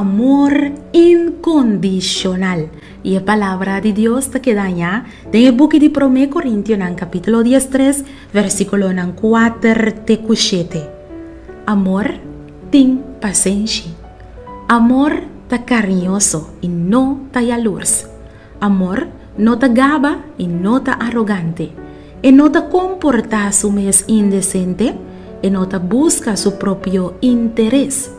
amor incondicional. Y la palabra de Dios te queda ya en el book de 1 Corintios, en capítulo 13, versículo 4-7. Amor tem paciencia. Amor ta cariñoso y no ta yalurs. Amor no ta gaba y no ta arrogante. Y no ta comporta su mes indecente. Y no ta busca su propio interés.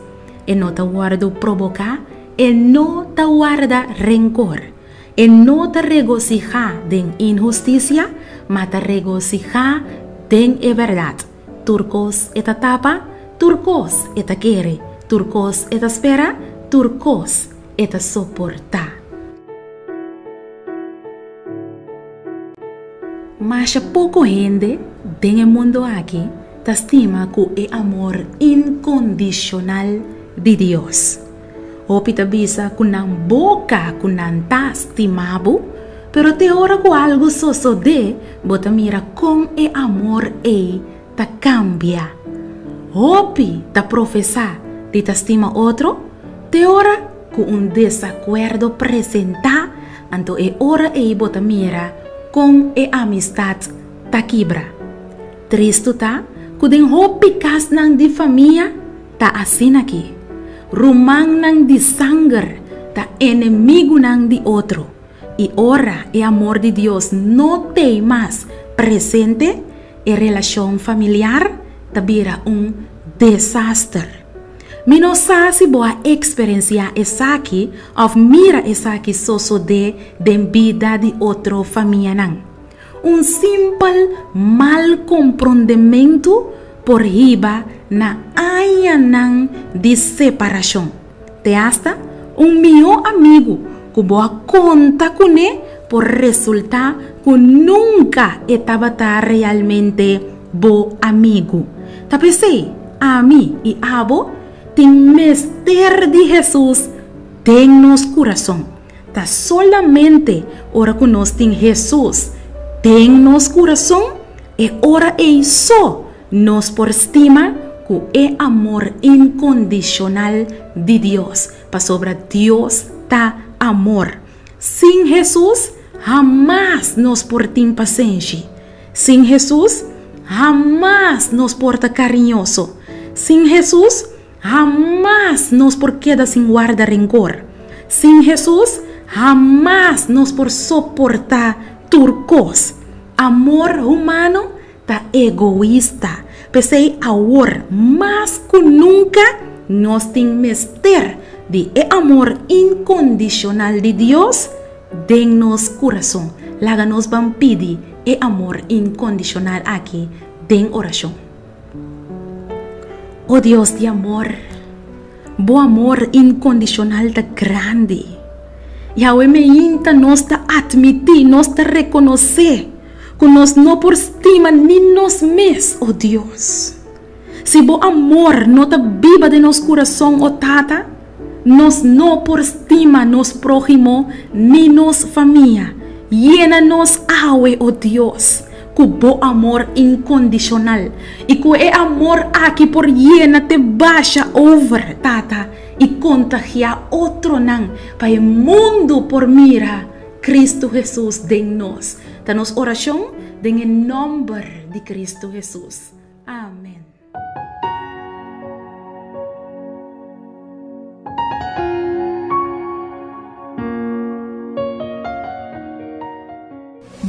Y no ta guarda provoca. Y no ta guarda rencor. Y no te regocija den injusticia, mas te regocija den verdad. Turcos eta tapa, turcos eta quiere, turcos eta espera, turcos eta soporta. Mas pouco gente en el mundo aquí te estima que el amor incondicional de Dios. Opita bisa kunang boca kunang ta estimabo, pero te ora com algo sucede, bota mira com e amor ta cambia. Opi ta profesa de ta estima outro, te ora com desacuerdo presenta, anto e ora bota mira com e amistad ta quebra. Tristo ta, kuden hopi kas nang di familia ta asin aqui. Rumang nang di sangre, ta enemigo nang di otro. Y ora el amor de Dios no te más presente, y relación familiar ta vira un desastre. Mi no sa si boa experiencia esa aquí, of mira esa aquí soso de vida de otro familia nang. Un simple mal comprendimiento por riba na ayanang de separação. Te hasta meu amigo que boa conta com ele por resultar que nunca estava realmente bo amigo. Ta pensei, a mim e a bo tem mestre de Jesus tem nos coração. Ta solamente ora que nós tem Jesus tem nos coração e ora só nos por estima que el amor incondicional de Dios. Para sobre Dios está amor. Sin Jesús, jamás nos porta impaciencia. Sin Jesús, jamás nos porta cariñoso. Sin Jesús, jamás nos por queda sin guarda rencor. Sin Jesús, jamás nos por soportar turcos. Amor humano está egoísta. Pensei ahora más que nunca nos tem mestre de amor incondicional de Dios en nos corazón. Laga nos van pedir amor incondicional aquí en oración. Oh Dios de amor, bo amor incondicional de grande. Yahweh me inta nos ta admitir, nos ta reconocer que nos no por estima ni nos mes, oh Dios. Si bo amor no te viva de nos corazón, oh tata, nos no por estima nos prójimo ni nos familia. Llena nos awe, oh Dios, que bo amor incondicional. Y que amor aquí por llena te vaya over, tata, y contagia otro nan para el mundo por mira Cristo Jesús de nos. Danos oración en el nombre de Cristo Jesús. Amén.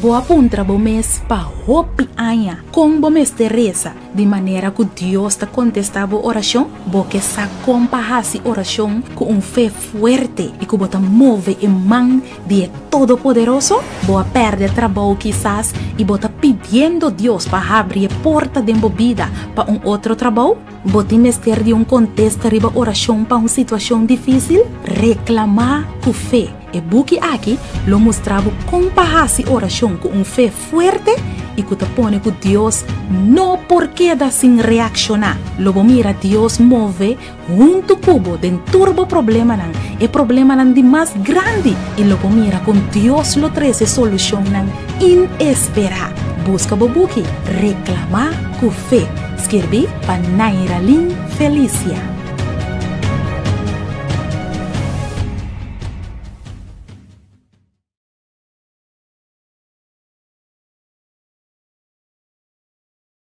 Boa puntra bo mes pa hopi anya com bo mes Teresa de maneira que Dios te contestava oração bo que sa compahasi oração com fé fuerte e que bota move em mão de Todo-Poderoso boa perde trabalho quizás e bota pedindo Deus para abrir porta de vida para outro trabalho bota mester de contexto riba oração para situação difícil reclamar com fé. E buki aqui lo mostrava compahasi oração com fé fuerte e que te pone que Deus não por queda sin reaccionar. Logo mira Deus move junto cubo den turbo problema nan e problema nan de mais grande e logo mira com Deus lo treze solução nan inesperada. Busca bobuki reclamar com fé. Escrevi para Naira Lin Felicia.